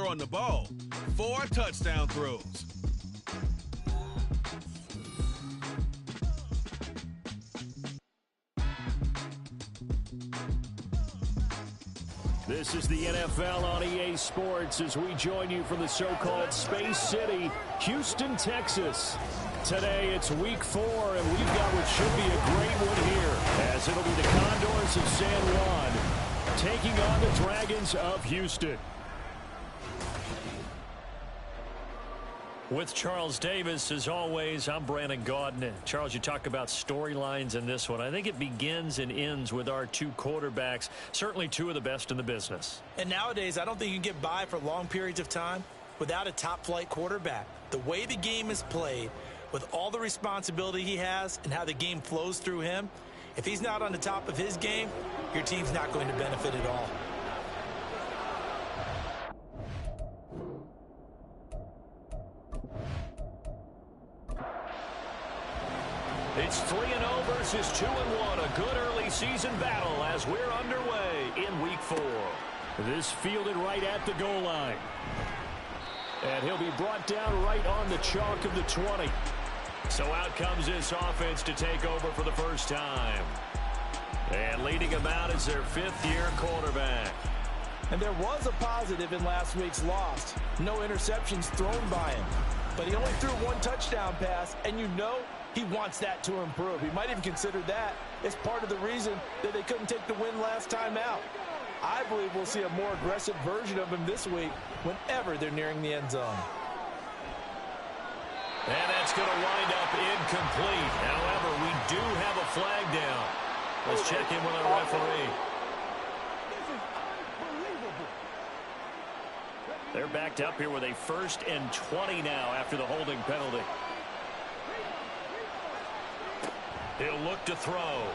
throwing the ball. 4 touchdown throws. This is the NFL on EA Sports as we join you from the so-called Space City, Houston, Texas. Today it's week 4, and we've got what should be a great one here, as it'll be the Condors of San Juan taking on the Dragons of Houston. With Charles Davis, as always, I'm Brandon Gaudin. Charles, you talk about storylines in this one. I think it begins and ends with our 2 quarterbacks, certainly 2 of the best in the business. And nowadays, I don't think you can get by for long periods of time without a top-flight quarterback. The way the game is played, with all the responsibility he has and how the game flows through him, if he's not on the top of his game, your team's not going to benefit at all. It's 3-0 versus 2-1. A good early season battle as we're underway in week 4. This fielded right at the goal line. And he'll be brought down right on the chalk of the 20. So out comes this offense to take over for the first time. And leading him out is their 5th-year quarterback. And there was a positive in last week's loss. No interceptions thrown by him. But he only threw 1 touchdown pass, and you know he wants that to improve. He might even consider that as part of the reason that they couldn't take the win last time out. I believe we'll see a more aggressive version of him this week whenever they're nearing the end zone. And that's going to wind up incomplete. However, we do have a flag down. Let's check in with our referee. They're backed up here with a 1st and 20 now after the holding penalty. He'll look to throw.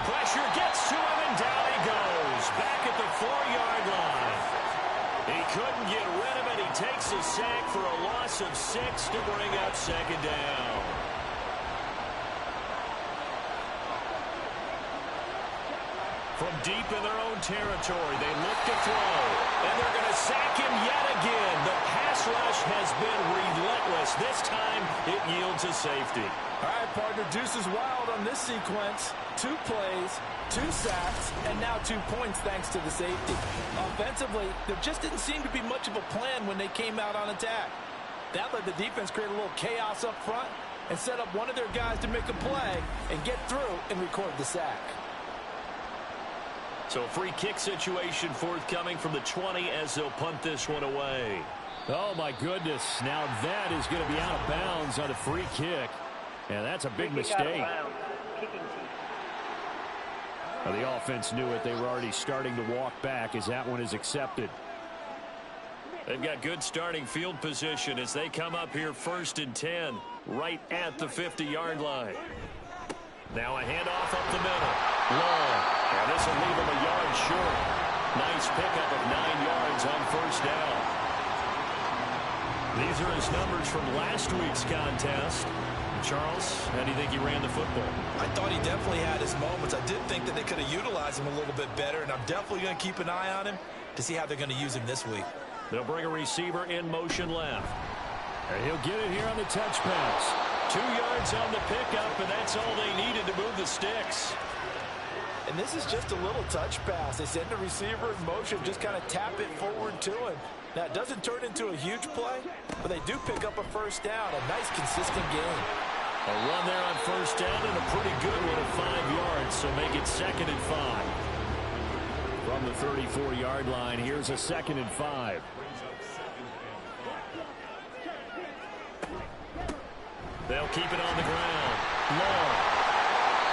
Pressure gets to him, and down he goes. Back at the 4-yard line. He couldn't get rid of it. He takes a sack for a loss of 6 to bring up 2nd down. From deep in their own territory, they look to throw. And they're going to sack him yet again. The pass rush has been relentless. This time, it yields a safety. All right, partner, deuce is wild on this sequence. 2 plays, 2 sacks, and now 2 points thanks to the safety. Offensively, there just didn't seem to be much of a plan when they came out on attack. That let the defense create a little chaos up front and set up one of their guys to make a play and get through and record the sack. So a free kick situation forthcoming from the 20 as they'll punt this one away. Oh, my goodness. Now that is going to be out of bounds on a free kick. And that's a big mistake. Well, the offense knew it. They were already starting to walk back as that one is accepted. They've got good starting field position as they come up here 1st and 10, right at the 50-yard line. Now a handoff up the middle. Long. And this will leave him a yard short. Nice pickup of 9 yards on 1st down. These are his numbers from last week's contest. Charles, how do you think he ran the football? I thought he definitely had his moments. I did think that they could have utilized him a little bit better, and I'm definitely going to keep an eye on him to see how they're going to use him this week. They'll bring a receiver in motion left. And he'll get it here on the touch pass. 2 yards on the pickup, and that's all they needed to move the sticks. And this is just a little touch pass. They send the receiver in motion, just kind of tap it forward to him. Now, it doesn't turn into a huge play, but they do pick up a 1st down. A nice, consistent game. A run there on 1st down and a pretty good one at 5 yards, so make it 2nd and 5. From the 34-yard line, here's a 2nd and 5. They'll keep it on the ground. Long.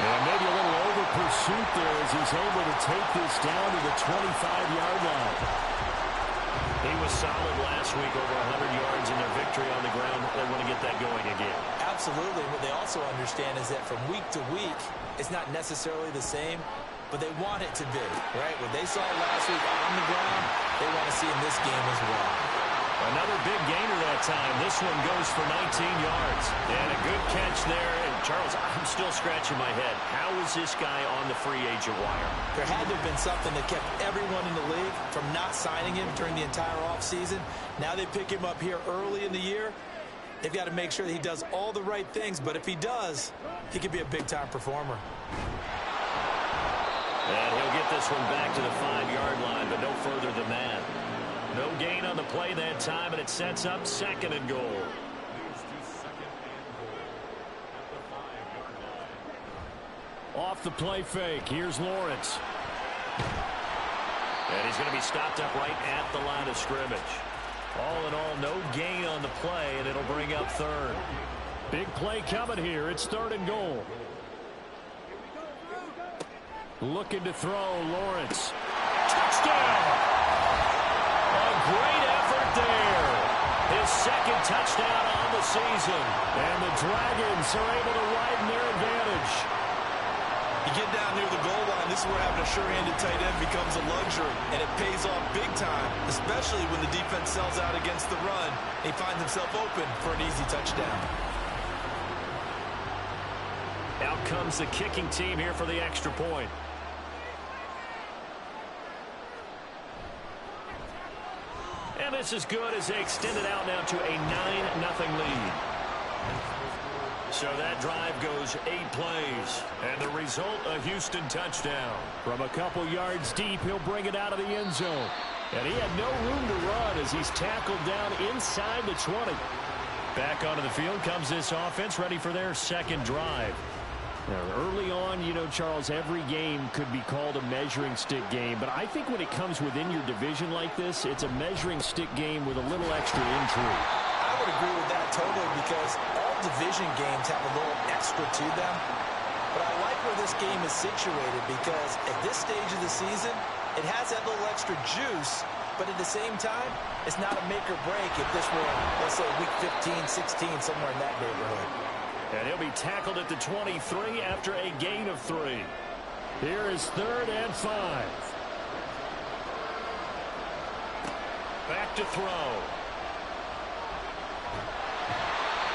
And maybe a little over pursuit there as he's able to take this down to the 25-yard line. He was solid last week, over 100 yards in their victory on the ground. They want to get that going again. Absolutely. What they also understand is that from week to week, it's not necessarily the same, but they want it to be, right? What they saw last week on the ground, they want to see in this game as well. Another big gainer that time. This one goes for 19 yards. And a good catch there. And Charles, I'm still scratching my head. How is this guy on the free agent wire? There had to have been something that kept everyone in the league from not signing him during the entire offseason. Now they pick him up here early in the year. They've got to make sure that he does all the right things, but if he does, he could be a big-time performer. And he'll get this one back to the 5-yard line, but no further than that. No gain on the play that time, and it sets up 2nd and goal. Off the play fake, here's Lawrence. And he's going to be stopped up right at the line of scrimmage. All in all, no gain on the play, and it'll bring up 3rd. Big play coming here. It's 3rd and goal. Looking to throw, Lawrence. Touchdown! A great effort there. His 2nd touchdown on the season. And the Dragons are able to widen their advantage. You get down near the goal line, this is where having a sure-handed tight end becomes a luxury, and it pays off big time, especially when the defense sells out against the run. He finds himself open for an easy touchdown. Out comes the kicking team here for the extra point. And this is good as they extend it out now to a 9-0 lead. So that drive goes 8 plays. And the result, a Houston touchdown. From a couple yards deep, he'll bring it out of the end zone. And he had no room to run as he's tackled down inside the 20. Back onto the field comes this offense, ready for their 2nd drive. Now, early on, you know, Charles, every game could be called a measuring stick game. But I think when it comes within your division like this, it's a measuring stick game with a little extra intrigue. I would agree with that totally because all division games have a little extra to them. But I like where this game is situated because at this stage of the season, it has that little extra juice. But at the same time, it's not a make or break if this were, let's say, week 15, 16, somewhere in that neighborhood. And he'll be tackled at the 23 after a gain of 3. Here is 3rd and 5. Back to throw.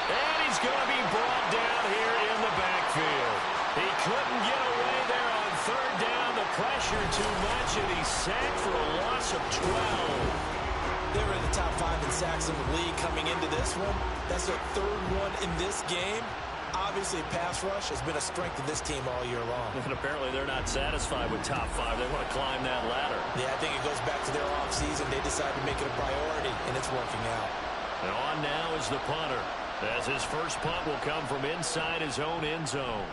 And he's going to be brought down here in the backfield. He couldn't get away there on 3rd down. The pressure too much, and he's sacked for a loss of 12. They were in the top 5 in sacks in the league coming into this one. That's their 3rd one in this game. Obviously, pass rush has been a strength of this team all year long. And apparently they're not satisfied with top 5. They want to climb that ladder. Yeah, I think it goes back to their offseason. They decided to make it a priority, and it's working out. And on now is the punter, as his first punt will come from inside his own end zone.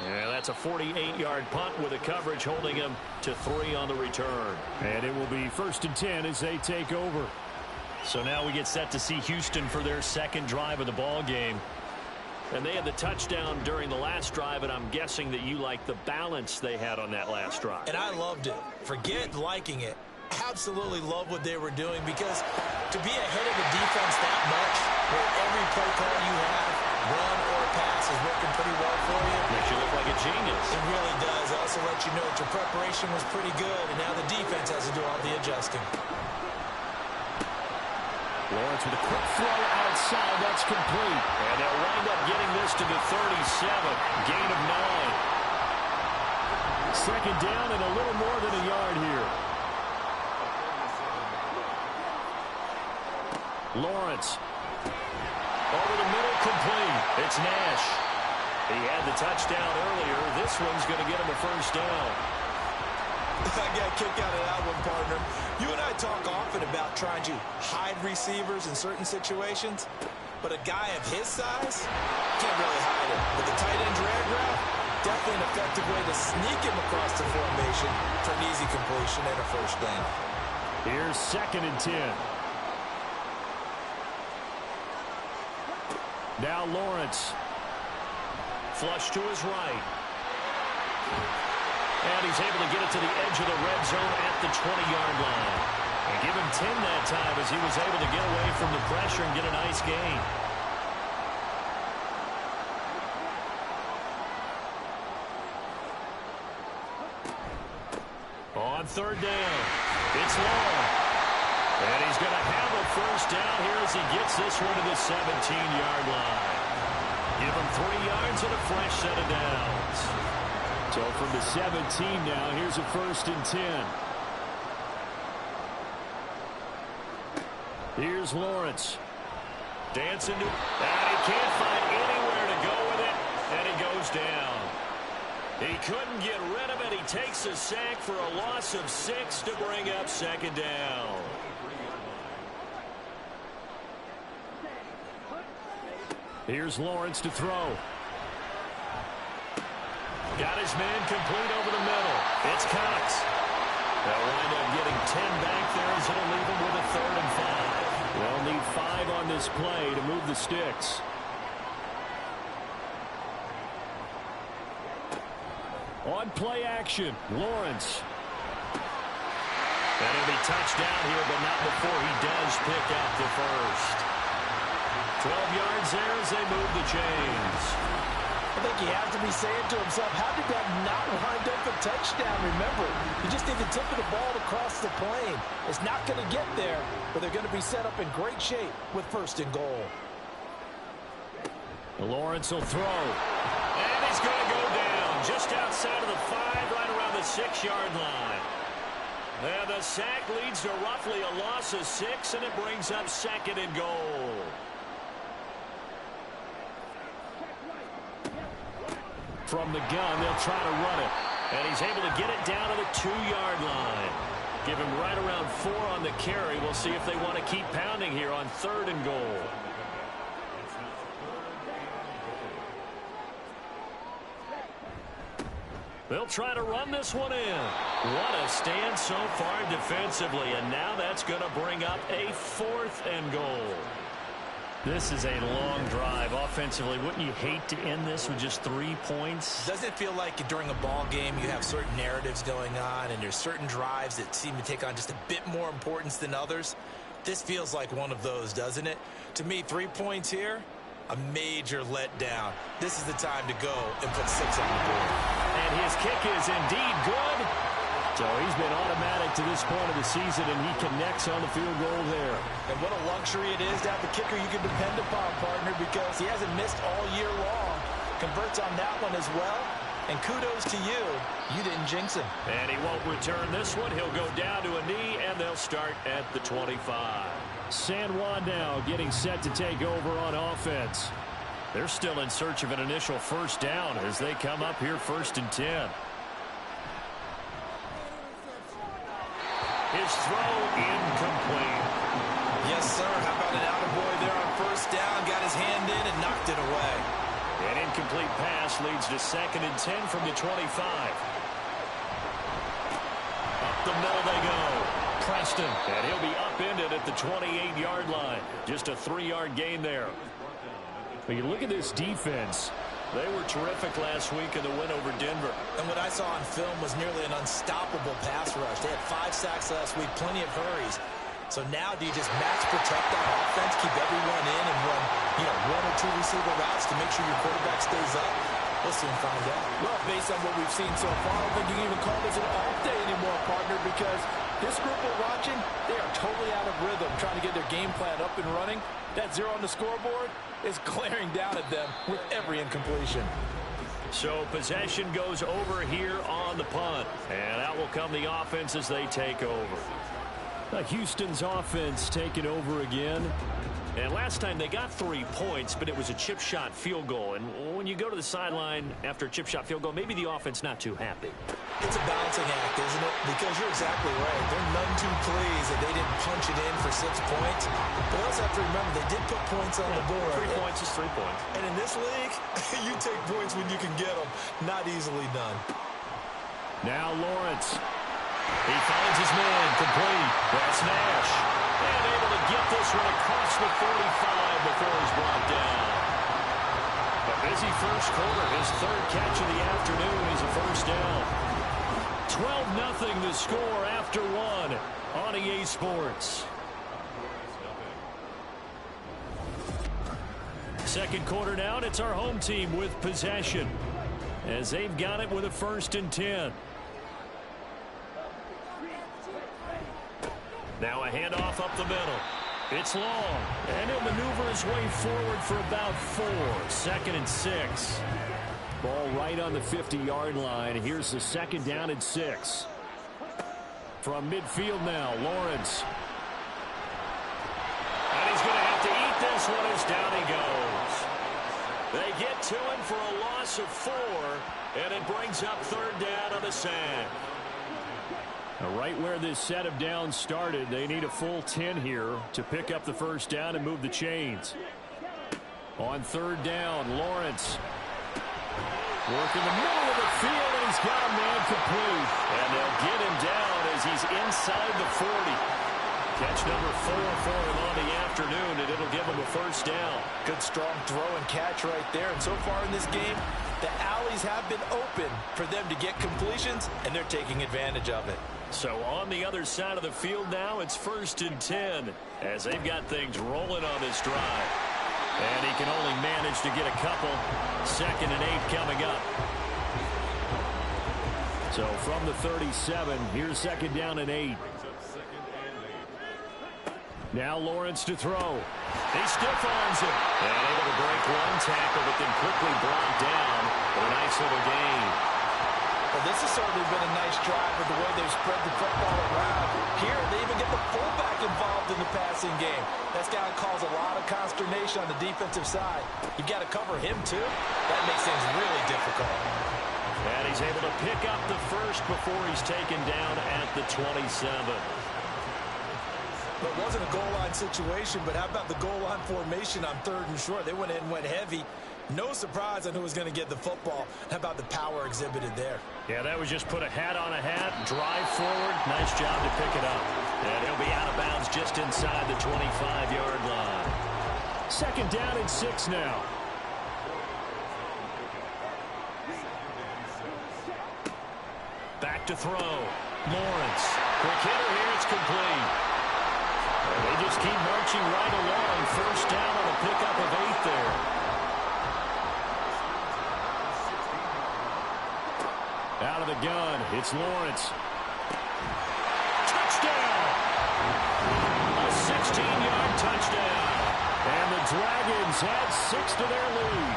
Yeah, that's a 48-yard punt with a coverage holding him to 3 on the return. And it will be 1st and 10 as they take over. So now we get set to see Houston for their 2nd drive of the ball game. And they had the touchdown during the last drive, and I'm guessing that you like the balance they had on that last drive. And I loved it. Forget liking it. Absolutely love what they were doing because to be ahead of the defense that much, where every play call you have, run or pass, is working pretty well for you. Makes you look like a genius. It really does. It also lets you know that your preparation was pretty good, and now the defense has to do all the adjusting. Lawrence with a quick throw outside. That's complete. And they'll wind up getting this to the 37. Gain of 9. 2nd down and a little more than a yard here. Lawrence. Over the middle, complete. It's Nash. He had the touchdown earlier. This one's going to get him a 1st down. I got a kick out of that one, partner. You and I talk often about trying to hide receivers in certain situations, but a guy of his size can't really hide it. With the tight end drag route, definitely an effective way to sneak him across the formation for an easy completion and a 1st down. Here's 2nd and 10. Now Lawrence. Flush to his right. And he's able to get it to the edge of the red zone at the 20-yard line. And give him 10 that time as he was able to get away from the pressure and get a nice gain. On 3rd down, it's long. And he's going to have a first down here as he gets this one to the 17-yard line. Give him 3 yards and a fresh set of downs. So from the 17 now, here's a 1st and 10. Here's Lawrence. Dancing to, and he can't find anywhere to go with it, and he goes down. He couldn't get rid of it. He takes a sack for a loss of 6 to bring up 2nd down. Here's Lawrence to throw. Got his man complete over the middle. It's Cox. They'll wind up getting 10 back there as it'll leave him with a 3rd and 5. They'll need 5 on this play to move the sticks. On play action, Lawrence. And he'll be touched down here, but not before he does pick up the first. 12 yards there as they move the chains. I think he has to be saying to himself, how did that not wind up a touchdown? Remember, you just need the tip of the ball to cross the plane. It's not going to get there, but they're going to be set up in great shape with 1st and goal. Lawrence will throw. And he's going to go down just outside of the 5, right around the 6-yard line. And the sack leads to roughly a loss of 6, and it brings up 2nd and goal. From the gun, they'll try to run it. And he's able to get it down to the 2-yard line. Give him right around 4 on the carry. We'll see if they want to keep pounding here on 3rd and goal. They'll try to run this one in. What a stand so far defensively. And now that's going to bring up a 4th and goal. This is a long drive offensively. Wouldn't you hate to end this with just 3 points? Doesn't it feel like during a ball game you have certain narratives going on and there's certain drives that seem to take on just a bit more importance than others? This feels like one of those, doesn't it? To me, 3 points here, a major letdown. This is the time to go and put 6 on the board. And his kick is indeed good. So he's been automatic to this point of the season, and he connects on the field goal there. And what a luxury it is to have the kicker you can depend upon, partner, because he hasn't missed all year long. Converts on that one as well. And kudos to you. You didn't jinx him. And he won't return this one. He'll go down to a knee, and they'll start at the 25. San Juan now getting set to take over on offense. They're still in search of an initial 1st down as they come up here 1st and 10. His throw incomplete. Yes, sir. How about an attaboy there on 1st down? Got his hand in and knocked it away. An incomplete pass leads to 2nd and 10 from the 25. Up the middle they go. Preston. And he'll be upended at the 28-yard line. Just a 3-yard gain there. But you look at this defense. They were terrific last week in the win over Denver. And what I saw on film was nearly an unstoppable pass rush. They had 5 sacks last week, plenty of hurries. So now do you just max protect that offense, keep everyone in, and run 1 or 2 receiver routes to make sure your quarterback stays up? We'll soon find out. Well, based on what we've seen so far, I don't think you can even call this an off day anymore, partner, because this group we're watching, they are totally out of rhythm, trying to get their game plan up and running. That 0 on the scoreboard is glaring down at them with every incompletion. So possession goes over here on the punt. And out will come the offense as they take over. Houston's offense taking over again. And last time they got 3 points, but it was a chip shot field goal. And when you go to the sideline after a chip shot field goal, maybe the offense not too happy. It's a balancing act, isn't it? Because you're exactly right. They're none too pleased that they didn't punch it in for 6 points. But also have to remember, they did put points on the board. 3 points is 3 points. And in this league, you take points when you can get them. Not easily done. Now Lawrence. He finds his man complete. That's Nash. And able to get this one across the 45 before he's brought down. A busy first quarter. His 3rd catch of the afternoon is a 1st down. 12-0 the score after 1 on EA Sports. 2nd quarter now, and it's our home team with possession as they've got it with a 1st and 10. Now a handoff up the middle. It's long, and he'll maneuver his way forward for about 4. 2nd and 6. Ball right on the 50-yard line. Here's the 2nd down and 6. From midfield now, Lawrence. And he's going to have to eat this one as down he goes. They get to him for a loss of 4, and it brings up 3rd down on the sack. Right where this set of downs started, they need a full 10 here to pick up the 1st down and move the chains. On 3rd down, Lawrence. Working the middle of the field, and he's got a man complete. And they'll get him down as he's inside the 40. Catch number 4 for him on the afternoon, and it'll give him a 1st down. Good strong throw and catch right there. And so far in this game, the alleys have been open for them to get completions, and they're taking advantage of it. So on the other side of the field now, it's 1st and 10 as they've got things rolling on this drive. And he can only manage to get a couple. 2nd and 8 coming up. So from the 37, here's 2nd down and 8. Now Lawrence to throw. He stiff-arms him. And able to break one tackle, but then quickly brought down for a nice little gain. Well, this has certainly been a nice drive with the way they've spread the football around. Here, they even get the fullback involved in the passing game. That's got to cause a lot of consternation on the defensive side. You've got to cover him, too. That makes things really difficult. And he's able to pick up the 1st before he's taken down at the 27. But it wasn't a goal line situation, but how about the goal line formation on 3rd and short? They went in and went heavy. No surprise on who was going to get the football. How about the power exhibited there? Yeah, that was just put a hat on a hat, drive forward. Nice job to pick it up. And he'll be out of bounds just inside the 25-yard line. 2nd down and 6 now. Back to throw. Lawrence. Quick hitter here. It's complete. And they just keep marching right along. 1st down on a pickup of 8 there. Out of the gun, it's Lawrence. Touchdown! A 16-yard touchdown. And the Dragons add 6 to their lead.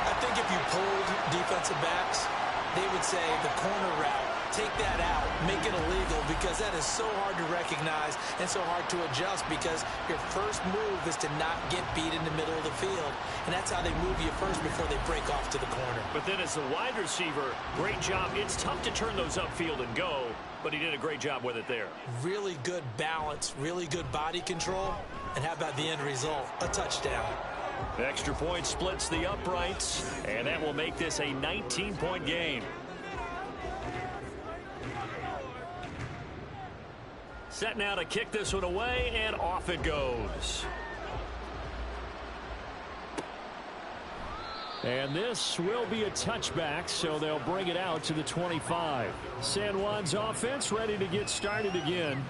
I think if you pulled defensive backs, they would say the corner route, take that out, make it illegal, because that is so hard to recognize and so hard to adjust, because your first move is to not get beat in the middle of the field. And that's how they move you first before they break off to the corner. But then as a wide receiver, great job. It's tough to turn those upfield and go, but he did a great job with it there. Really good balance, really good body control. And how about the end result? A touchdown. Extra point splits the uprights, and that will make this a 19-point game. Set now to kick this one away, and off it goes. And this will be a touchback, so they'll bring it out to the 25. San Juan's offense ready to get started again.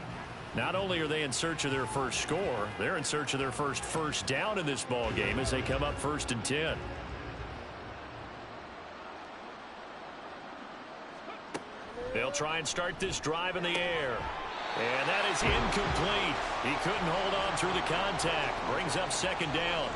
Not only are they in search of their first score, they're in search of their first down in this ball game as they come up 1st and 10. They'll try and start this drive in the air. And that is incomplete. He couldn't hold on through the contact. Brings up 2nd down.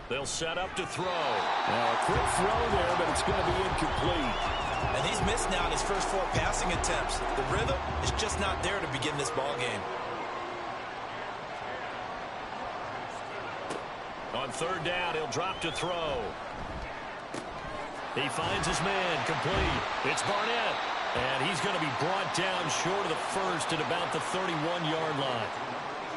They'll set up to throw. Now a quick throw there, but it's going to be incomplete. And he's missed now in his first 4 passing attempts. The rhythm is just not there to begin this ball game. On 3rd down, he'll drop to throw. He finds his man, complete. It's Barnett. And he's going to be brought down short of the 1st at about the 31-yard line.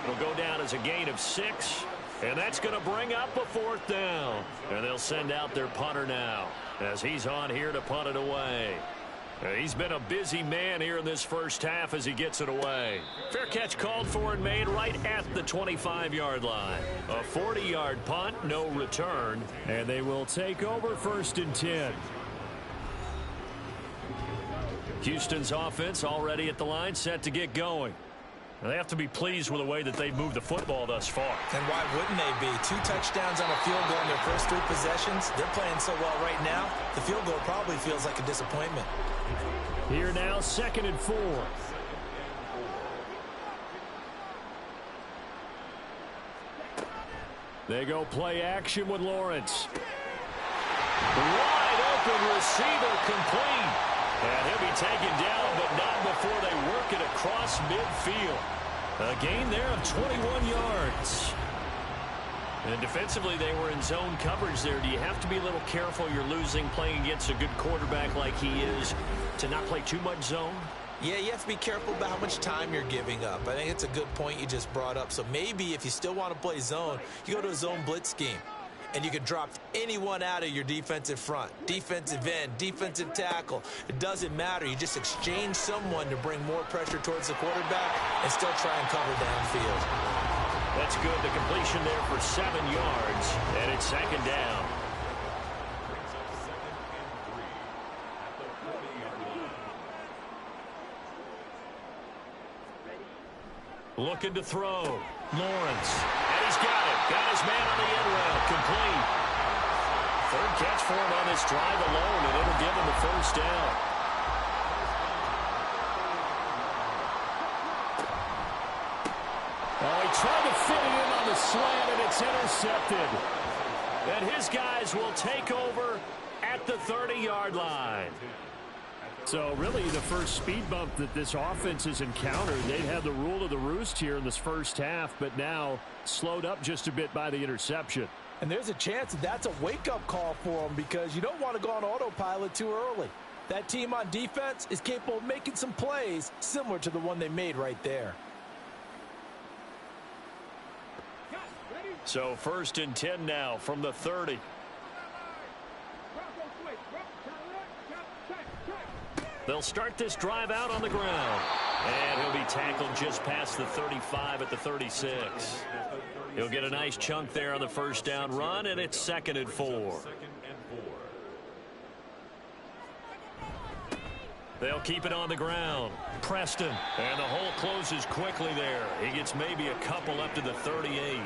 It'll go down as a gain of 6. And that's going to bring up a 4th down. And they'll send out their punter now as he's on here to punt it away. He's been a busy man here in this first half as he gets it away. Fair catch called for and made right at the 25-yard line. A 40-yard punt, no return, and they will take over 1st and 10. Houston's offense already at the line, set to get going. They have to be pleased with the way that they've moved the football thus far. And why wouldn't they be? 2 touchdowns on a field goal in their first 3 possessions. They're playing so well right now, the field goal probably feels like a disappointment. Here now, 2nd and 4. They go play action with Lawrence. Wide open receiver complete. And he'll be taken down, but not before they work it across midfield. A gain there of 21 yards. And defensively, they were in zone coverage there. Do you have to be a little careful? You're losing playing against a good quarterback like he is to not play too much zone? Yeah, you have to be careful about how much time you're giving up. I think it's a good point you just brought up. So maybe if you still want to play zone, you go to a zone blitz scheme. And you can drop anyone out of your defensive front. Defensive end, defensive tackle. It doesn't matter. You just exchange someone to bring more pressure towards the quarterback and still try and cover downfield. That's good. The completion there for 7 yards. And it's 2nd down. Looking to throw. Lawrence. And he's got it. Got his man on the end route. Complete. 3rd catch for him on this drive alone, and it'll give him the 1st down. Oh, he tried to fit it in on the slant, and it's intercepted. And his guys will take over at the 30-yard line. So really the first speed bump that this offense has encountered. They'd had the rule of the roost here in this first half, but now slowed up just a bit by the interception. And there's a chance that that's a wake-up call for them because you don't want to go on autopilot too early. That team on defense is capable of making some plays similar to the one they made right there. So 1st and 10 now from the 30. They'll start this drive out on the ground. And he'll be tackled just past the 35 at the 36. He'll get a nice chunk there on the 1st down run, and it's 2nd and 4. They'll keep it on the ground. Preston. And the hole closes quickly there. He gets maybe a couple up to the 38.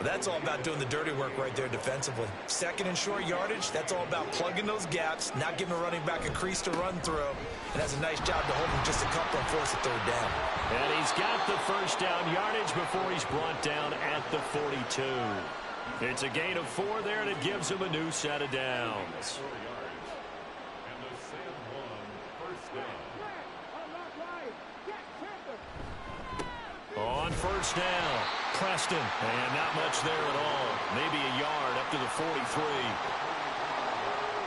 That's all about doing the dirty work right there defensively. 2nd and short yardage, that's all about plugging those gaps, not giving a running back a crease to run through, and has a nice job to hold him just a couple and force a 3rd down. And he's got the 1st down yardage before he's brought down at the 42. It's a gain of 4 there, and it gives him a new set of downs. On 1st down, Preston. And not much there at all. Maybe a yard up to the 43.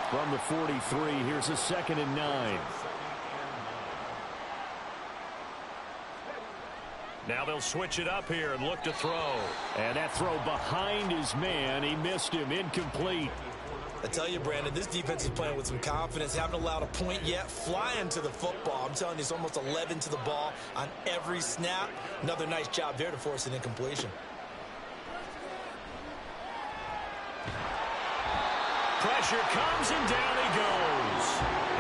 From the 43, here's a 2nd and 9. Now they'll switch it up here and look to throw. And that throw behind his man. He missed him. Incomplete. I tell you, Brandon, this defense is playing with some confidence. Haven't allowed a point yet. Flying to the football. I'm telling you, it's almost 11 to the ball on every snap. Another nice job there to force an incompletion. Pressure comes and down he goes.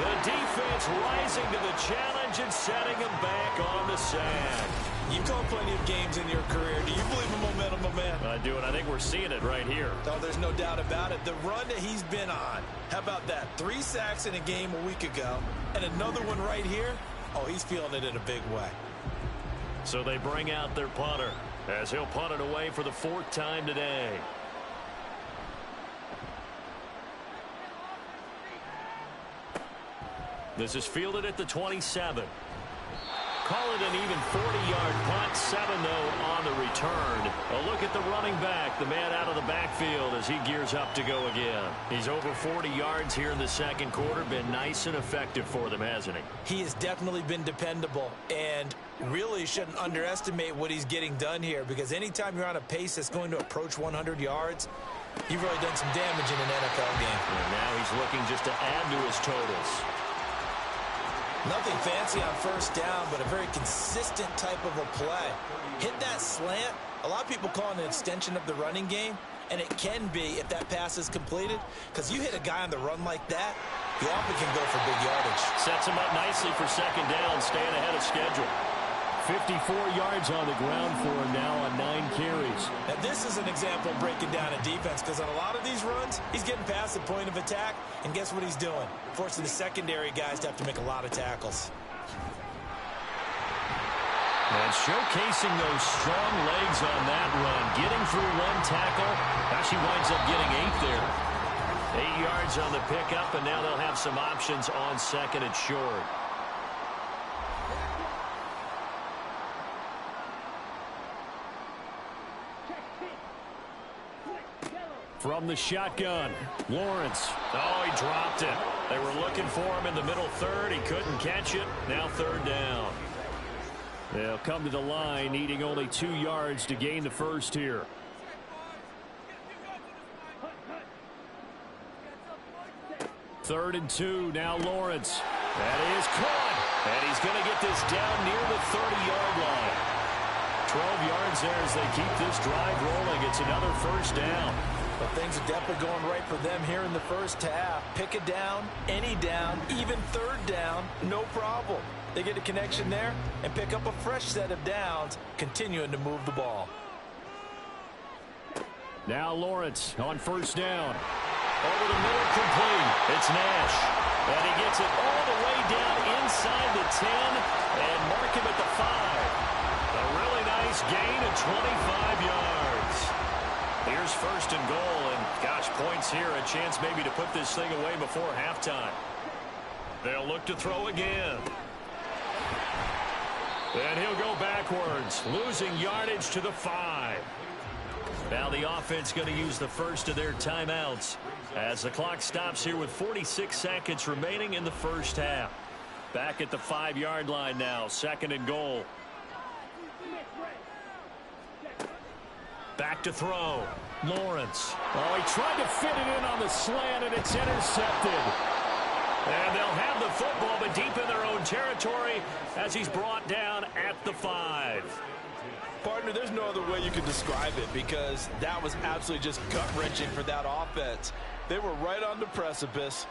The defense rising to the challenge and setting him back on the sack. You've called plenty of games in your career. Do you believe in momentum, my man? I do, and I think we're seeing it right here. Oh, there's no doubt about it. The run that he's been on. How about that? 3 sacks in a game a week ago, and another one right here. Oh, he's feeling it in a big way. So they bring out their punter as he'll punt it away for the 4th time today. This is fielded at the 27. Call it an even 40-yard punt. 7, though, on the return. A look at the running back, the man out of the backfield as he gears up to go again. He's over 40 yards here in the 2nd quarter. Been nice and effective for them, hasn't he? He has definitely been dependable, and really shouldn't underestimate what he's getting done here, because anytime you're on a pace that's going to approach 100 yards, you've really done some damage in an NFL game. And now he's looking just to add to his totals. Nothing fancy on 1st down, but a very consistent type of a play. Hit that slant. A lot of people call it an extension of the running game, and it can be if that pass is completed, because you hit a guy on the run like that, he often can go for big yardage. Sets him up nicely for 2nd down, staying ahead of schedule. 54 yards on the ground for him now on 9 carries. And this is an example of breaking down a defense, because on a lot of these runs, he's getting past the point of attack, and guess what he's doing? Forcing the secondary guys to have to make a lot of tackles. And showcasing those strong legs on that run. Getting through 1 tackle. Actually winds up getting 8 there. 8 yards on the pickup, and now they'll have some options on 2nd and short. From the shotgun, Lawrence. Oh, he dropped it. They were looking for him in the middle 3rd. He couldn't catch it. Now 3rd down. They'll come to the line, needing only 2 yards to gain the first here. Third and 2, now Lawrence. That is caught. And he's going to get this down near the 30-yard line. 12 yards there as they keep this drive rolling. It's another first down. But things are definitely going right for them here in the first half. Pick a down, any down, even 3rd down, no problem. They get a connection there and pick up a fresh set of downs, continuing to move the ball. Now Lawrence on first down. Over the middle, complete. It's Nash. And he gets it all the way down inside the 10 and mark him at the 5. A really nice gain of 25 yards. Here's 1st and goal, and gosh, points here, a chance maybe to put this thing away before halftime. They'll look to throw again. And he'll go backwards, losing yardage to the 5. Now the offense going to use the first of their timeouts as the clock stops here with 46 seconds remaining in the first half. Back at the 5-yard line now, 2nd and goal. Back to throw. Lawrence. Oh, he tried to fit it in on the slant, and it's intercepted. And they'll have the football, but deep in their own territory as he's brought down at the 5. Partner, there's no other way you could describe it, because that was absolutely just gut-wrenching for that offense. They were right on the precipice.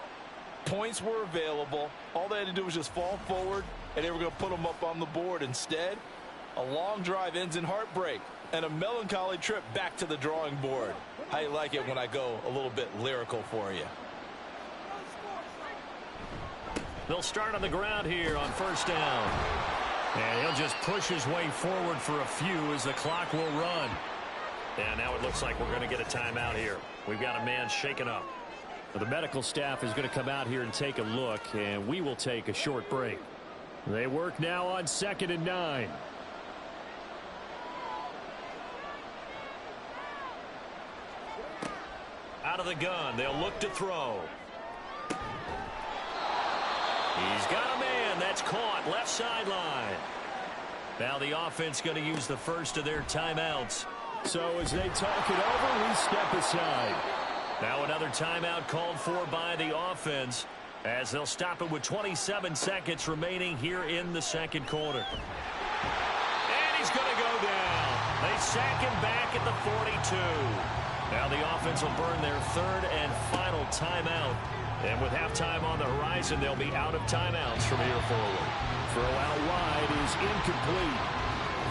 Points were available. All they had to do was just fall forward, and they were going to put them up on the board. Instead, a long drive ends in heartbreak and a melancholy trip back to the drawing board. How you like it when I go a little bit lyrical for you? They'll start on the ground here on first down. And he'll just push his way forward for a few as the clock will run. And now it looks like we're going to get a timeout here. We've got a man shaken up. The medical staff is going to come out here and take a look, and we will take a short break. They work now on 2nd and 9. Out of the gun, they'll look to throw. He's got a man that's caught left sideline. Now the offense going to use the first of their timeouts. So as they talk it over, we step aside. Now another timeout called for by the offense as they'll stop it with 27 seconds remaining here in the 2nd quarter. And he's going to go down. They sack him back at the 42. Now the offense will burn their 3rd and final timeout. And with halftime on the horizon, they'll be out of timeouts from here forward. Throw out wide is incomplete.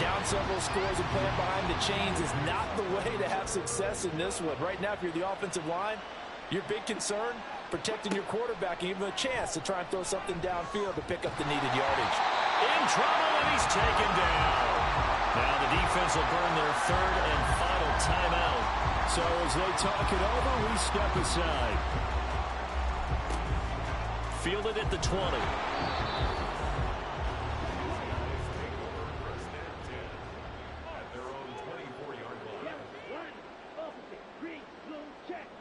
Down several scores and playing behind the chains is not the way to have success in this one. Right now, if you're the offensive line, your big concern, protecting your quarterback and give him a chance to try and throw something downfield to pick up the needed yardage. In trouble, and he's taken down. Now the defense will burn their 3rd and final timeout. So as they talk it over, we step aside. Fielded at the 20.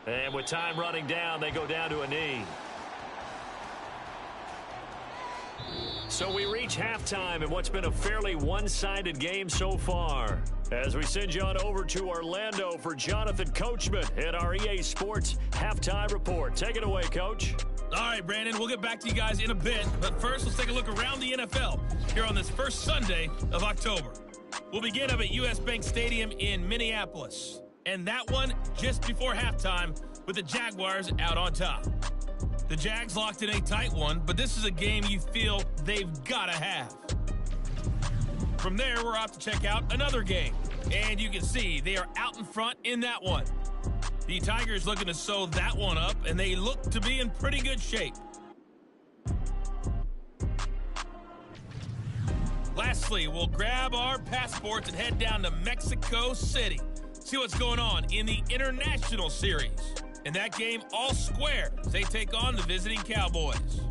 And with time running down, they go down to a knee. So we reach halftime in what's been a fairly one-sided game so far. As we send you on over to Orlando for Jonathan Coachman at our EA Sports Halftime Report. Take it away, Coach. All right, Brandon, we'll get back to you guys in a bit. But first, let's take a look around the NFL here on this first Sunday of October. We'll begin up at U.S. Bank Stadium in Minneapolis. And that one just before halftime with the Jaguars out on top. The Jags locked in a tight one, but this is a game you feel they've got to have. From there, we're off to check out another game. And you can see they are out in front in that one. The Tigers looking to sew that one up, and they look to be in pretty good shape. Lastly, we'll grab our passports and head down to Mexico City. See what's going on in the International Series. In that game, all square as they take on the visiting Cowboys.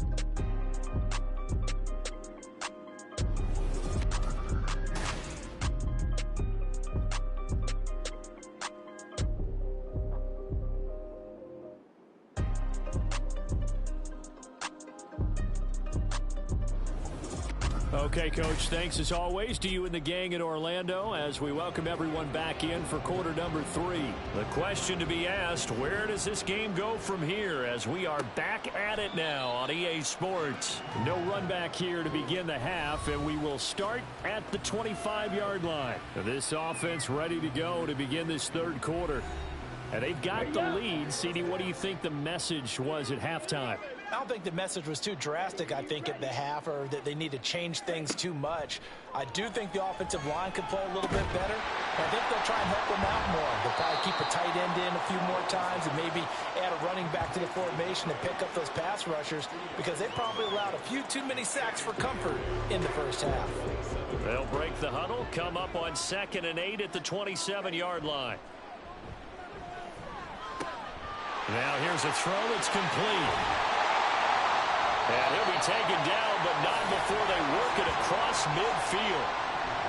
Okay, Coach, thanks as always to you and the gang in Orlando as we welcome everyone back in for quarter number 3. The question to be asked, where does this game go from here as we are back at it now on EA Sports? No run back here to begin the half, and we will start at the 25-yard line. This offense ready to go to begin this third quarter. And they've got the lead. CD, what do you think the message was at halftime? I don't think the message was too drastic, I think, at the half, or that they need to change things too much. I do think the offensive line could play a little bit better. I think they'll try and help them out more. They'll probably keep a tight end in a few more times and maybe add a running back to the formation to pick up those pass rushers, because they probably allowed a few too many sacks for comfort in the first half. They'll break the huddle, come up on 2nd and 8 at the 27-yard line. Now here's a throw that's complete. And he'll be taken down, but not before they work it across midfield.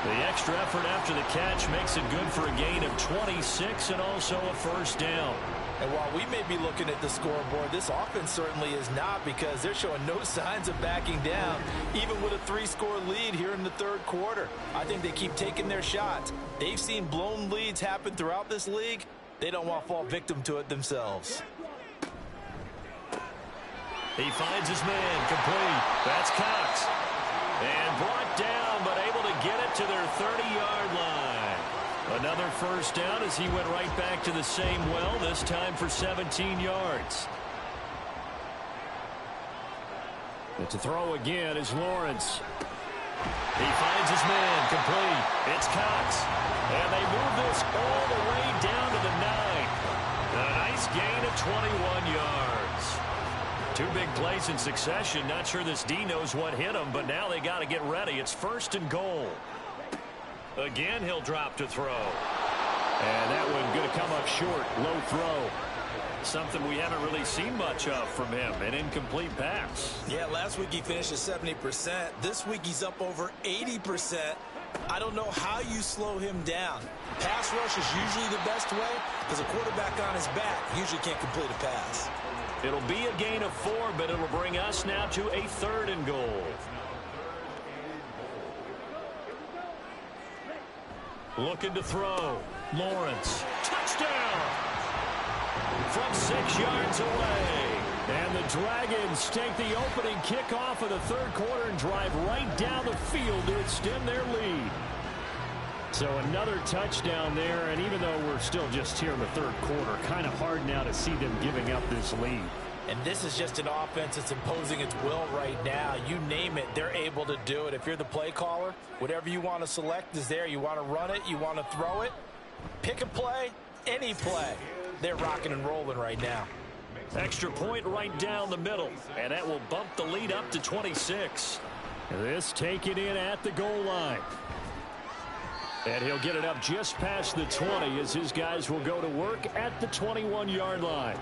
The extra effort after the catch makes it good for a gain of 26 and also a first down. And while we may be looking at the scoreboard, this offense certainly is not, because they're showing no signs of backing down, even with a 3-score lead here in the third quarter. I think they keep taking their shots. They've seen blown leads happen throughout this league. They don't want to fall victim to it themselves. He finds his man, complete. That's Cox. And brought down, but able to get it to their 30-yard line. Another first down as he went right back to the same well, this time for 17 yards. But to throw again is Lawrence. He finds his man, complete. It's Cox. And they move this all the way down to the 9. A nice gain of 21 yards. 2 big plays in succession. Not sure this D knows what hit him, but now they got to get ready. It's 1st and goal. Again, he'll drop to throw. And that one going to come up short. Low throw. Something we haven't really seen much of from him. An incomplete pass. Yeah, last week he finished at 70%. This week he's up over 80%. I don't know how you slow him down. Pass rush is usually the best way, because a quarterback on his back usually can't complete a pass. It'll be a gain of 4, but it'll bring us now to a 3rd and goal. Looking to throw. Lawrence. Touchdown! From 6 yards away. And the Dragons take the opening kickoff of the third quarter and drive right down the field to extend their lead. So another touchdown there, and even though we're still just here in the third quarter, kind of hard now to see them giving up this lead. And this is just an offense that's imposing its will right now. You name it, they're able to do it. If you're the play caller, whatever you want to select is there. You want to run it, you want to throw it, pick a play, any play. They're rocking and rolling right now. Extra point right down the middle, and that will bump the lead up to 26. This taken in at the goal line. And he'll get it up just past the 20 as his guys will go to work at the 21-yard line.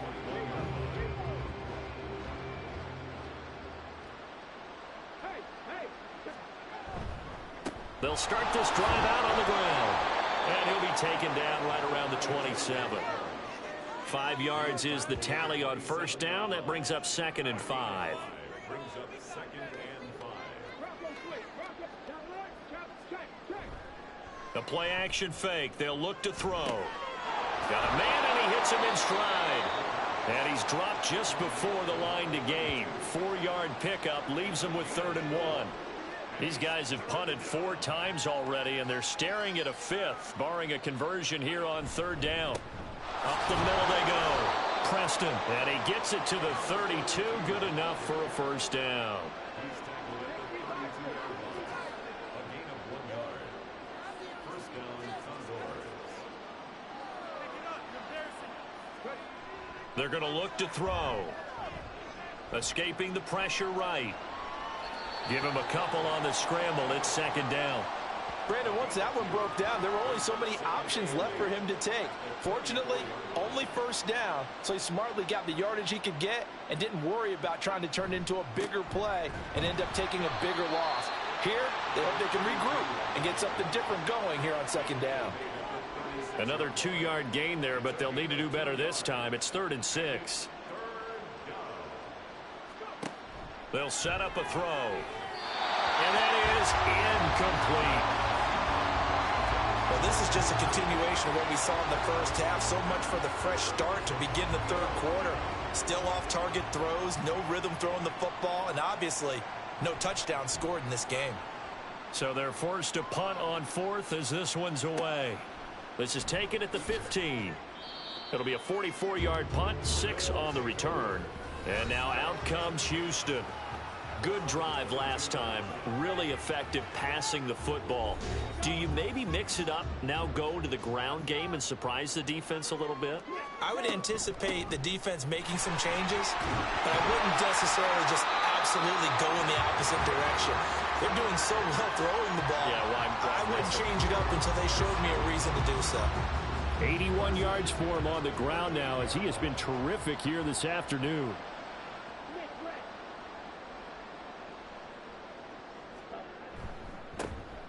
They'll start this drive out on the ground. And he'll be taken down right around the 27. 5 yards is the tally on first down. That brings up 2nd and 5. The play action fake. They'll look to throw. Got a man, and he hits him in stride. And he's dropped just before the line to gain. 4-yard pickup leaves him with 3rd and 1. These guys have punted 4 times already, and they're staring at a 5th, barring a conversion here on 3rd down. Up the middle they go. Preston, and he gets it to the 32. Good enough for a first down. They're going to look to throw. Escaping the pressure right. Give him a couple on the scramble. It's second down. Brandon, once that one broke down, there were only so many options left for him to take. Fortunately, only first down, so he smartly got the yardage he could get and didn't worry about trying to turn it into a bigger play and end up taking a bigger loss. Here, they hope they can regroup and get something different going here on second down. Another 2-yard gain there, but they'll need to do better this time. It's 3rd and 6. They'll set up a throw. And that is incomplete. Well, this is just a continuation of what we saw in the first half. So much for the fresh start to begin the third quarter. Still off-target throws, no rhythm throwing the football, and obviously no touchdown scored in this game. So they're forced to punt on 4th as this one's away. This is taken at the 15. It'll be a 44-yard punt, 6 on the return. And now out comes Houston. Good drive last time. Really effective passing the football. Do you maybe mix it up, now go to the ground game and surprise the defense a little bit? I would anticipate the defense making some changes, but I wouldn't necessarily just absolutely go in the opposite direction. They're doing so well throwing the ball. Yeah, well, I wouldn't change it up until they showed me a reason to do so. 81 yards for him on the ground now as he has been terrific here this afternoon.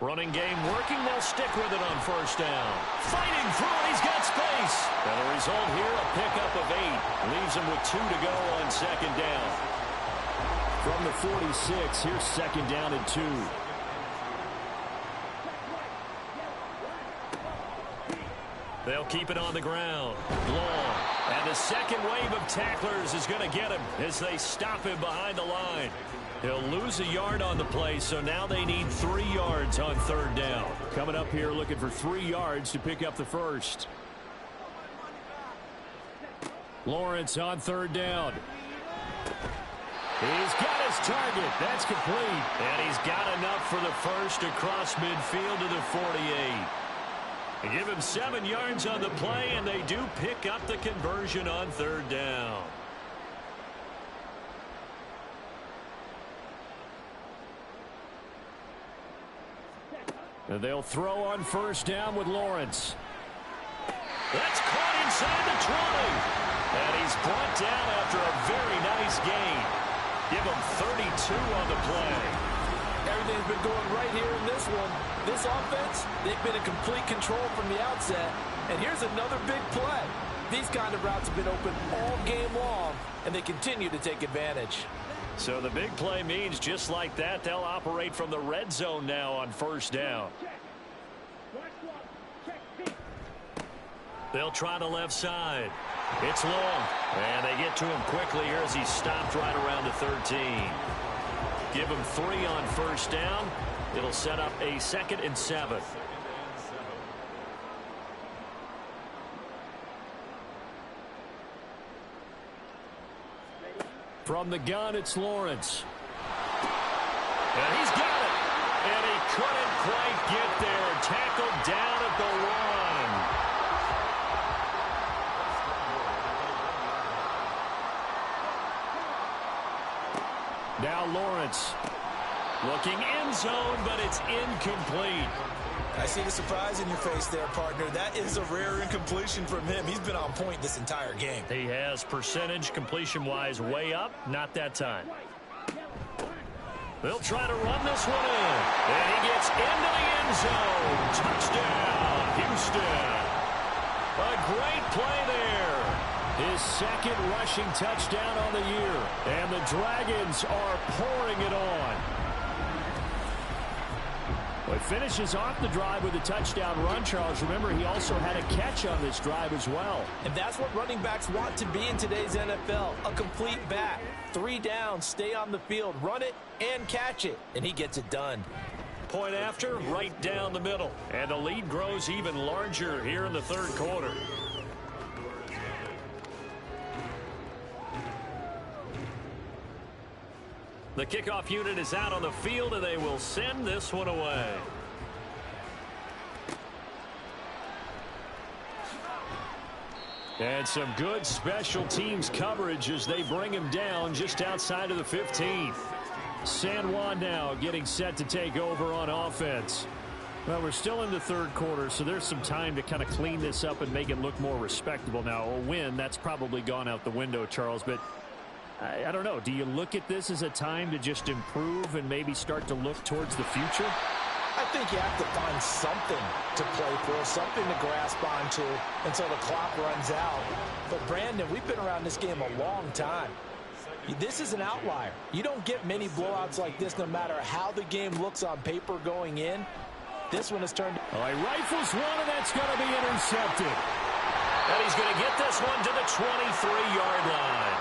Running game working. They'll stick with it on first down. Fighting through it. He's got space. And the result here, a pickup of 8. Leaves him with 2 to go on second down. From the 46, here's second down and 2. They'll keep it on the ground. Long. And the second wave of tacklers is going to get him as they stop him behind the line. He'll lose a yard on the play, so now they need 3 yards on third down. Coming up here looking for 3 yards to pick up the first. Lawrence on third down. He's got his target. That's complete. And he's got enough for the first across midfield to the 48. They give him 7 yards on the play, and they do pick up the conversion on third down. And they'll throw on first down with Lawrence. That's caught inside the 20. And he's brought down after a very nice gain. Give him 32 on the play. Everything's been going right here in this one. This offense, they've been in complete control from the outset. And here's another big play. These kind of routes have been open all game long, and they continue to take advantage. So the big play means just like that, they'll operate from the red zone now on first down. They'll try the left side. It's long. And they get to him quickly here as he's stopped right around the 13. Give him 3 on first down. It'll set up a 2nd and 7. From the gun, it's Lawrence. And he's got it. And he couldn't quite get there. Tackled down at the 1. Now Lawrence looking end zone, but it's incomplete. I see the surprise in your face there, partner. That is a rare incompletion from him. He's been on point this entire game. He has percentage completion-wise way up. Not that time. They'll try to run this one in. And he gets into the end zone. Touchdown, Houston. A great play there. His 2nd rushing touchdown on the year. And the Dragons are pouring it on. Well, he finishes off the drive with a touchdown run, Charles. Remember, he also had a catch on this drive as well. And that's what running backs want to be in today's NFL, a complete back. 3 down, stay on the field, run it, and catch it. And he gets it done. Point after, right down the middle. And the lead grows even larger here in the third quarter. The kickoff unit is out on the field, and they will send this one away. And some good special teams coverage as they bring him down just outside of the 15. San Juan now getting set to take over on offense. Well, we're still in the third quarter, so there's some time to kind of clean this up and make it look more respectable. Now, a win, that's probably gone out the window, Charles, but I don't know. Do you look at this as a time to just improve and maybe start to look towards the future? I think you have to find something to play for, something to grasp onto until the clock runs out. But, Brandon, we've been around this game a long time. This is an outlier. You don't get many blowouts like this no matter how the game looks on paper going in. This one has turned. He rifles one, and that's going to be intercepted. And he's going to get this one to the 23-yard line.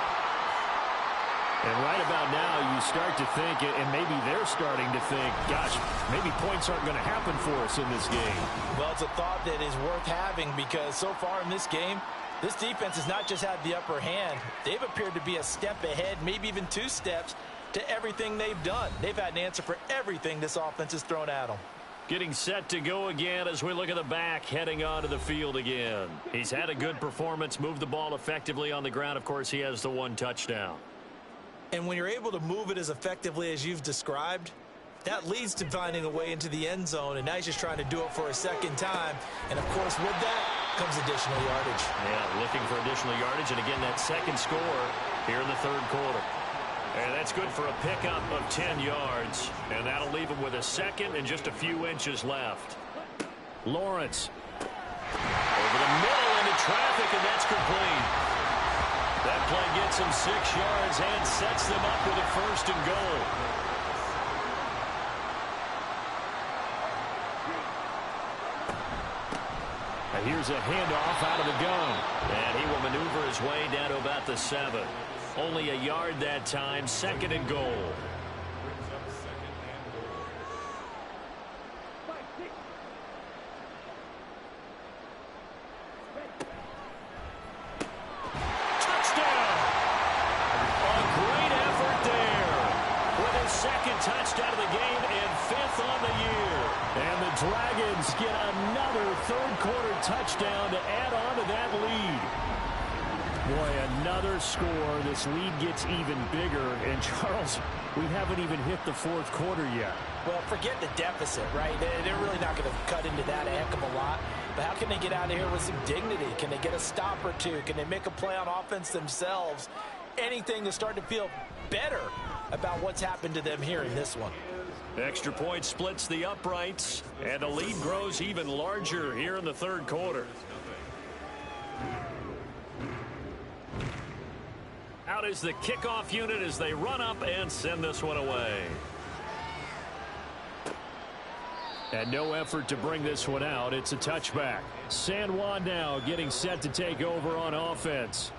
And right about now, you start to think, and maybe they're starting to think, gosh, maybe points aren't going to happen for us in this game. Well, it's a thought that is worth having because so far in this game, this defense has not just had the upper hand. They've appeared to be a step ahead, maybe even 2 steps, to everything they've done. They've had an answer for everything this offense has thrown at them. Getting set to go again as we look at the back, heading onto the field again. He's had a good performance, moved the ball effectively on the ground. Of course, he has the 1 touchdown. And when you're able to move it as effectively as you've described, that leads to finding a way into the end zone, and now he's just trying to do it for a second time. And, of course, with that comes additional yardage. Yeah, looking for additional yardage, and again, that second score here in the third quarter. And that's good for a pickup of 10 yards, and that'll leave him with a second and just a few inches left. Lawrence over the middle into traffic, and that's complete. That play gets him 6 yards and sets them up with a 1st and goal. And here's a handoff out of the gun. And he will maneuver his way down to about the 7. Only a yard that time, 2nd and goal. Touchdown of the game and 5th on the year. And the Dragons get another third-quarter touchdown to add on to that lead. Boy, another score. This lead gets even bigger. And, Charles, we haven't even hit the 4th quarter yet. Well, forget the deficit, right? They're really not going to cut into that a heck of a lot. But how can they get out of here with some dignity? Can they get a stop or 2? Can they make a play on offense themselves? Anything to start to feel better about what's happened to them here in this one. Extra point splits the uprights, and the lead grows even larger here in the third quarter. Out is the kickoff unit as they run up and send this one away. And no effort to bring this one out. It's a touchback. San Juan now getting set to take over on offense.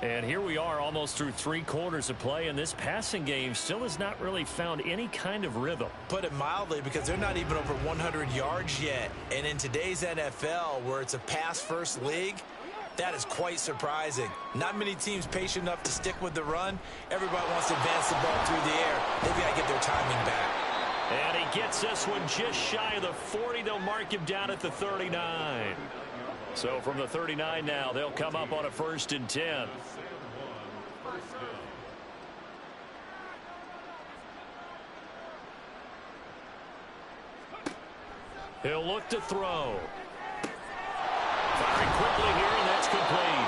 And here we are almost through 3 quarters of play, and this passing game still has not really found any kind of rhythm. Put it mildly, because they're not even over 100 yards yet. And in today's NFL, where it's a pass-first league, that is quite surprising. Not many teams patient enough to stick with the run. Everybody wants to advance the ball through the air. They've got to get their timing back. And he gets this one just shy of the 40. They'll mark him down at the 39. So from the 39 now, they'll come up on a 1st and 10. He'll look to throw. Firing quickly here, and that's complete.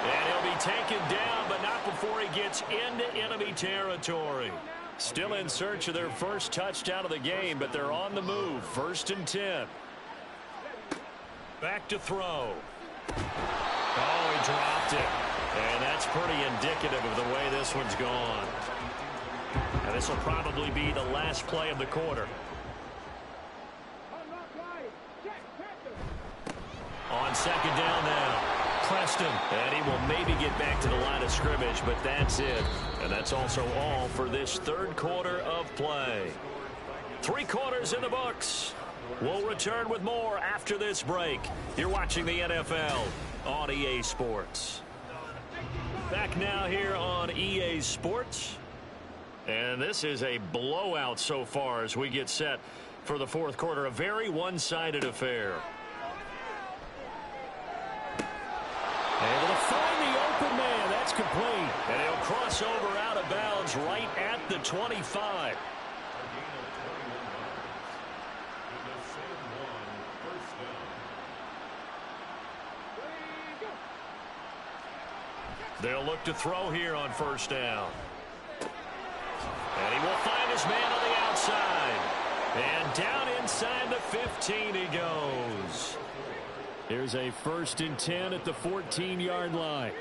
And he'll be taken down, but not before he gets into enemy territory. Still in search of their first touchdown of the game, but they're on the move. 1st and 10. Back to throw. Oh, he dropped it. And that's pretty indicative of the way this one's gone. And this will probably be the last play of the quarter. On 2nd down now. Preston. And he will maybe get back to the line of scrimmage, but that's it. And that's also all for this third quarter of play. 3 quarters in the books. We'll return with more after this break. You're watching the NFL on EA Sports. Back now here on EA Sports. And this is a blowout so far as we get set for the 4th quarter. A very one-sided affair. Able to complete. And he'll cross over out of bounds right at the 25. They'll look to throw here on first down. And he will find his man on the outside. And down inside the 15 he goes. Here's a 1st and 10 at the 14-yard line.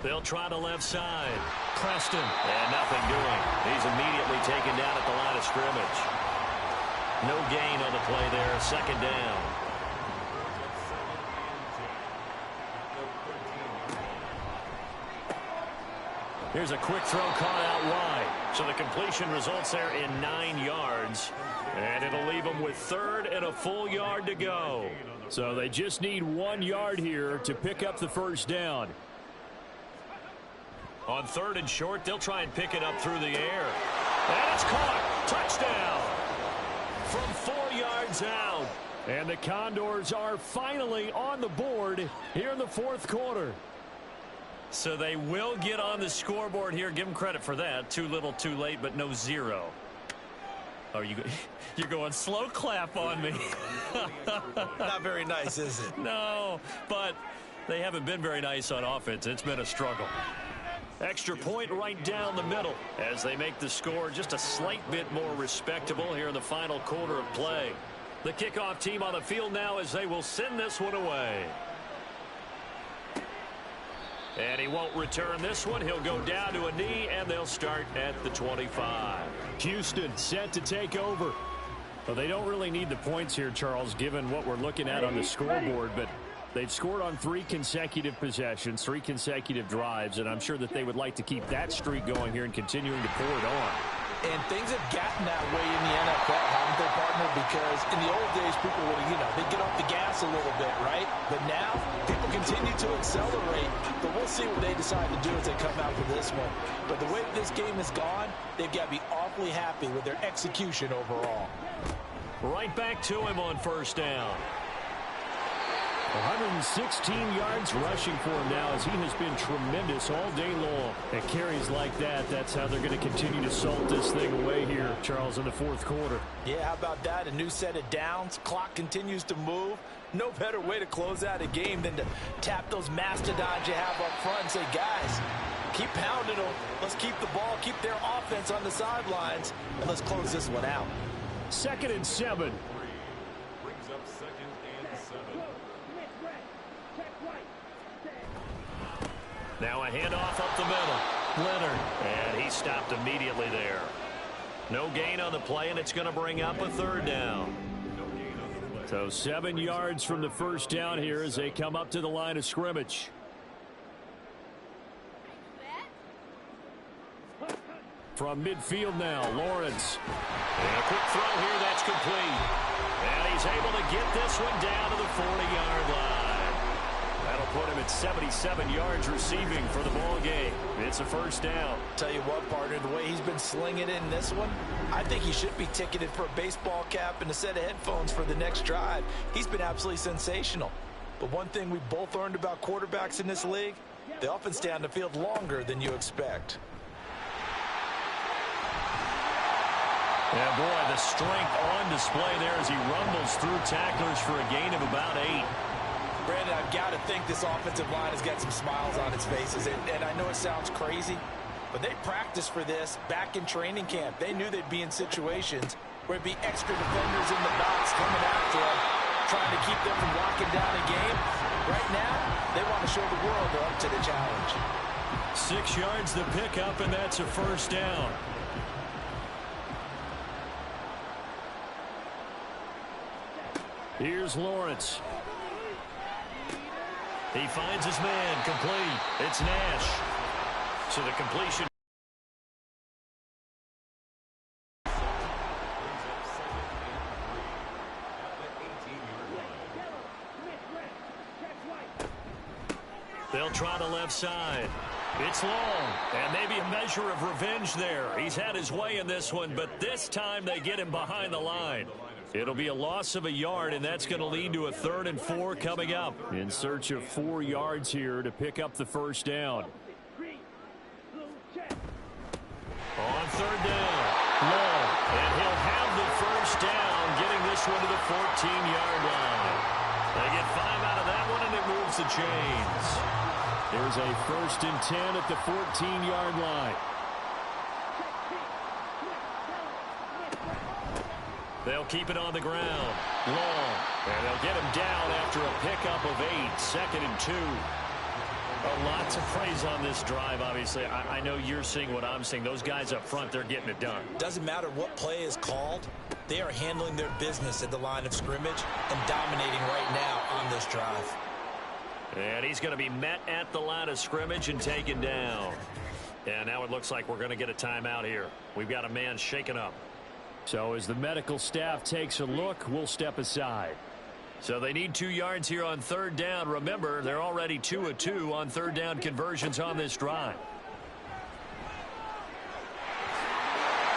They'll try the left side. Preston. And nothing doing. He's immediately taken down at the line of scrimmage. No gain on the play there. 2nd down. Here's a quick throw caught out wide. So the completion results there in 9 yards. And it'll leave them with 3rd and a full yard to go. So they just need 1 yard here to pick up the first down. On 3rd and short, they'll try and pick it up through the air. And it's caught. Touchdown. From 4 yards out. And the Condors are finally on the board here in the 4th quarter. So they will get on the scoreboard here. Give them credit for that. Too little, too late, but no 0. Oh, you're going slow clap on me. Not very nice, is it? No, but they haven't been very nice on offense. It's been a struggle. Extra point right down the middle as they make the score just a slight bit more respectable here in the final quarter of play. The kickoff team on the field now as they will send this one away. And he won't return this one. He'll go down to a knee, and they'll start at the 25. Houston set to take over. Well, they don't really need the points here, Charles, given what we're looking at on the scoreboard, but they've scored on 3 consecutive possessions, 3 consecutive drives, and I'm sure that they would like to keep that streak going here and continuing to pour it on. And things have gotten that way in the NFL, haven't they, partner? Because in the old days, people would, they'd get off the gas a little bit, right? But now, people continue to accelerate. But we'll see what they decide to do as they come out for this one. But the way this game has gone, they've got to be awfully happy with their execution overall. Right back to him on first down. 116 yards rushing for him now as he has been tremendous all day long. And carries like that, that's how they're going to continue to salt this thing away here, Charles, in the 4th quarter. Yeah, how about that? A new set of downs. Clock continues to move. No better way to close out a game than to tap those mastodons you have up front and say, guys, keep pounding them. Let's keep the ball, keep their offense on the sidelines, and let's close this one out. 2nd and 7. Now a handoff up the middle. Leonard. And he stopped immediately there. No gain on the play, and it's going to bring up a 3rd down. So 7 yards from the first down here as they come up to the line of scrimmage. From midfield now, Lawrence. And a quick throw here that's complete. And he's able to get this one down to the 40-yard line. That'll put him at 77 yards receiving for the ball game. It's a first down. Tell you what, partner, the way he's been slinging it in this one, I think he should be ticketed for a baseball cap and a set of headphones for the next drive. He's been absolutely sensational. But one thing we both learned about quarterbacks in this league, they often stay on the field longer than you expect. Yeah, boy, the strength on display there as he rumbles through tacklers for a gain of about 8. Brandon, I've got to think this offensive line has got some smiles on its faces. And I know it sounds crazy, but they practiced for this back in training camp. They knew they'd be in situations where it'd be extra defenders in the box coming after them, trying to keep them from locking down a game. Right now, they want to show the world they're up to the challenge. 6 yards to pick up, and that's a first down. Here's Lawrence. He finds his man, complete. It's Nash. So the completion. They'll try the left side. It's long, and maybe a measure of revenge there. He's had his way in this one, but this time they get him behind the line. It'll be a loss of a yard, and that's going to lead to a 3rd and 4 coming up. In search of 4 yards here to pick up the first down. On 3rd down, long, and he'll have the first down, getting this one to the 14-yard line. They get 5 out of that one, and it moves the chains. There's a 1st and 10 at the 14-yard line. They'll keep it on the ground. Long. And they'll get him down after a pickup of 8. 2nd and 2. A lot to praise on this drive, obviously. I know you're seeing what I'm seeing. Those guys up front, they're getting it done. Doesn't matter what play is called. They are handling their business at the line of scrimmage and dominating right now on this drive. And he's going to be met at the line of scrimmage and taken down. And now it looks like we're going to get a timeout here. We've got a man shaken up. So as the medical staff takes a look, we'll step aside. So they need 2 yards here on 3rd down. Remember, they're already 2 of 2 on 3rd down conversions on this drive.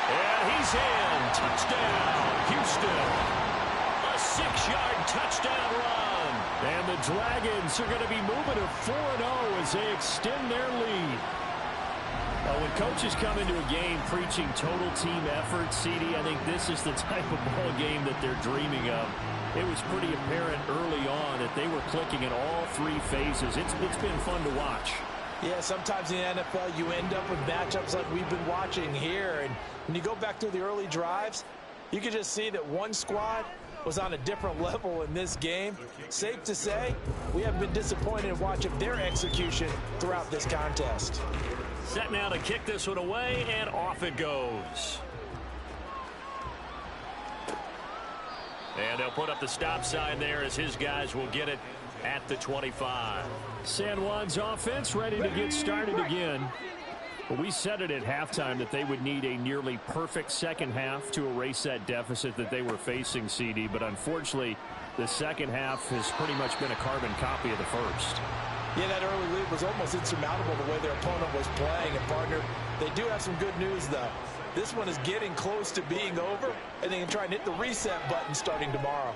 And he's in. Touchdown, Houston. A 6-yard touchdown run. And the Dragons are going to be moving to 4-0 as they extend their lead. When coaches come into a game preaching total team effort, CD, I think this is the type of ball game that they're dreaming of. It was pretty apparent early on that they were clicking in all 3 phases. It's been fun to watch. Yeah, sometimes in the NFL you end up with matchups like we've been watching here. And when you go back through the early drives, you can just see that one squad was on a different level in this game. Safe to say, we have been disappointed in watching their execution throughout this contest. Set now to kick this one away, and off it goes. And they'll put up the stop sign there as his guys will get it at the 25. San Juan's offense ready to get started again. Well, we said it at halftime that they would need a nearly perfect second half to erase that deficit that they were facing, CD. But unfortunately, the second half has pretty much been a carbon copy of the first. Yeah, that early lead was almost insurmountable the way their opponent was playing. And, partner, they do have some good news, though. This one is getting close to being over, and they can try and hit the reset button starting tomorrow.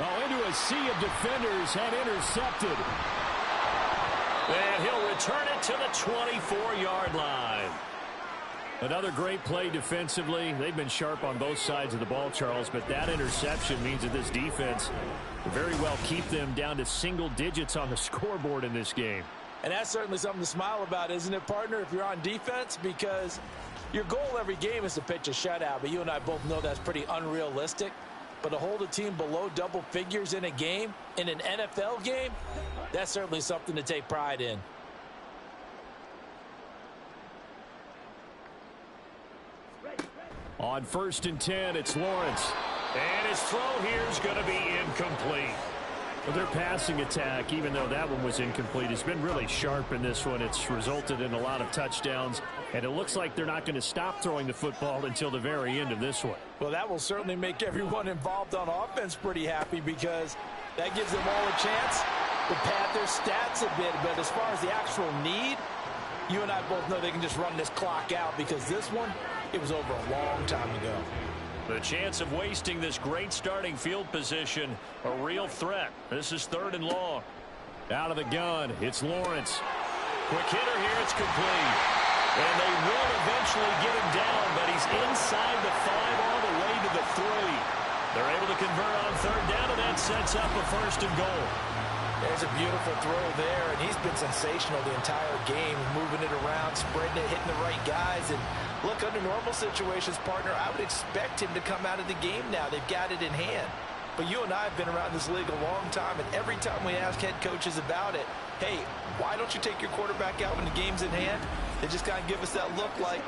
Oh, into a sea of defenders and intercepted. And he'll return it to the 24-yard line. Another great play defensively. They've been sharp on both sides of the ball, Charles, but that interception means that this defense very well keep them down to single digits on the scoreboard in this game. And that's certainly something to smile about, isn't it, partner, if you're on defense? Because your goal every game is to pitch a shutout, but you and I both know that's pretty unrealistic. But to hold a team below double figures in a game, in an NFL game, that's certainly something to take pride in. On 1st and 10, it's Lawrence. And his throw here is going to be incomplete. Well, their passing attack, even though that one was incomplete, has been really sharp in this one. It's resulted in a lot of touchdowns, and it looks like they're not going to stop throwing the football until the very end of this one. Well, that will certainly make everyone involved on offense pretty happy, because that gives them all a chance to pad their stats a bit. But as far as the actual need, you and I both know they can just run this clock out, because this one, it was over a long time ago. The chance of wasting this great starting field position, a real threat. This is 3rd and long. Out of the gun, it's Lawrence. Quick hitter here, it's complete. And they will eventually get him down, but he's inside the 5 all the way to the 3. They're able to convert on 3rd down, and that sets up a 1st and goal. There's a beautiful throw there, and he's been sensational the entire game, moving it around, spreading it, hitting the right guys. And look, under normal situations, partner, I would expect him to come out of the game now. They've got it in hand. But you and I have been around this league a long time, and every time we ask head coaches about it, hey, why don't you take your quarterback out when the game's in hand? They just kind of give us that look like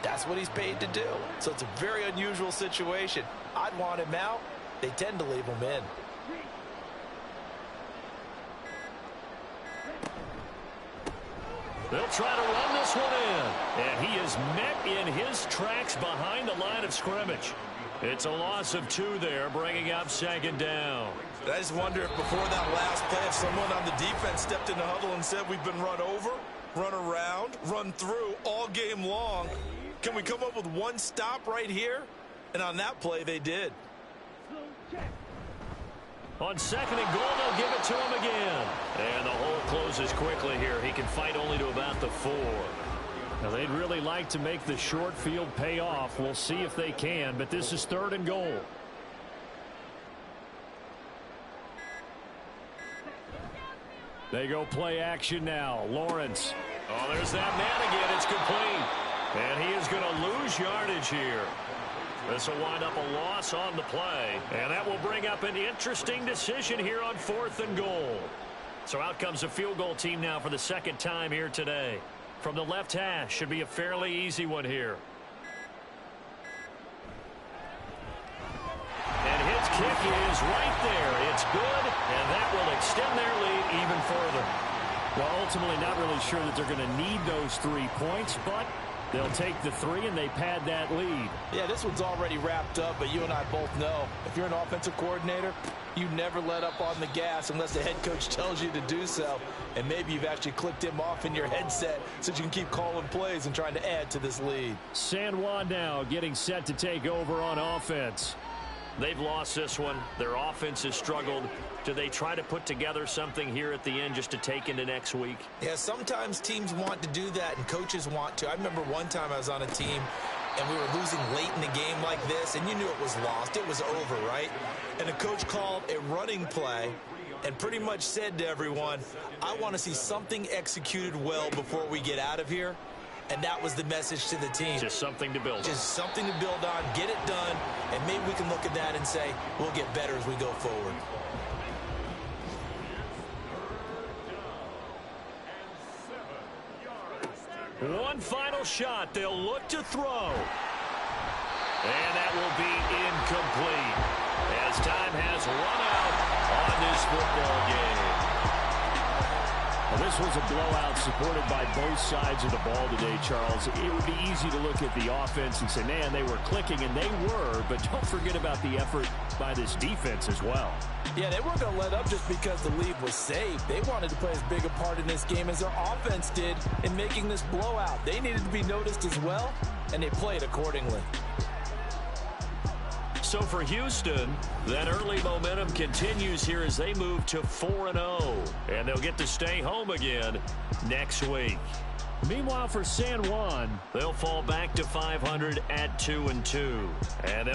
that's what he's paid to do. So it's a very unusual situation. I'd want him out. They tend to leave him in. They'll try to run this one in. And he is met in his tracks behind the line of scrimmage. It's a loss of 2 there, bringing up 2nd down. I just wonder if before that last play, if someone on the defense stepped in the huddle and said, we've been run over, run around, run through all game long. Can we come up with one stop right here? And on that play, they did. On second and goal, they'll give it to him again. And the hole closes quickly here. He can fight only to about the 4. Now, they'd really like to make the short field pay off. We'll see if they can, but this is third and goal. They go play action now. Lawrence. Oh, there's that man again. It's complete. And he is going to lose yardage here. This will wind up a loss on the play. And that will bring up an interesting decision here on 4th and goal. So out comes the field goal team now for the second time here today. From the left hash, should be a fairly easy one here. And his kick is right there. It's good, and that will extend their lead even further. Well, ultimately not really sure that they're going to need those 3 points, but they'll take the 3 and they pad that lead. Yeah, this one's already wrapped up, but you and I both know if you're an offensive coordinator, you never let up on the gas unless the head coach tells you to do so. And maybe you've actually clicked him off in your headset so you can keep calling plays and trying to add to this lead. San Juan now getting set to take over on offense. They've lost this one. Their offense has struggled. Do they try to put together something here at the end just to take into next week? Yeah, sometimes teams want to do that and coaches want to. I remember one time I was on a team and we were losing late in the game like this, and you knew it was lost. It was over, right? And the coach called a running play and pretty much said to everyone, I want to see something executed well before we get out of here. And that was the message to the team. Just something to build on. Just something to build on, get it done, and maybe we can look at that and say, we'll get better as we go forward. One final shot. They'll look to throw. And that will be incomplete as time has run out on this football game. Well, this was a blowout supported by both sides of the ball today, Charles. It would be easy to look at the offense and say, man, they were clicking, and they were, but don't forget about the effort by this defense as well. Yeah, they weren't going to let up just because the lead was saved. They wanted to play as big a part in this game as their offense did in making this blowout. They needed to be noticed as well, and they played accordingly. So for Houston, that early momentum continues here as they move to 4-0. And they'll get to stay home again next week. Meanwhile, for San Juan, they'll fall back to 500 at 2-2. And they'll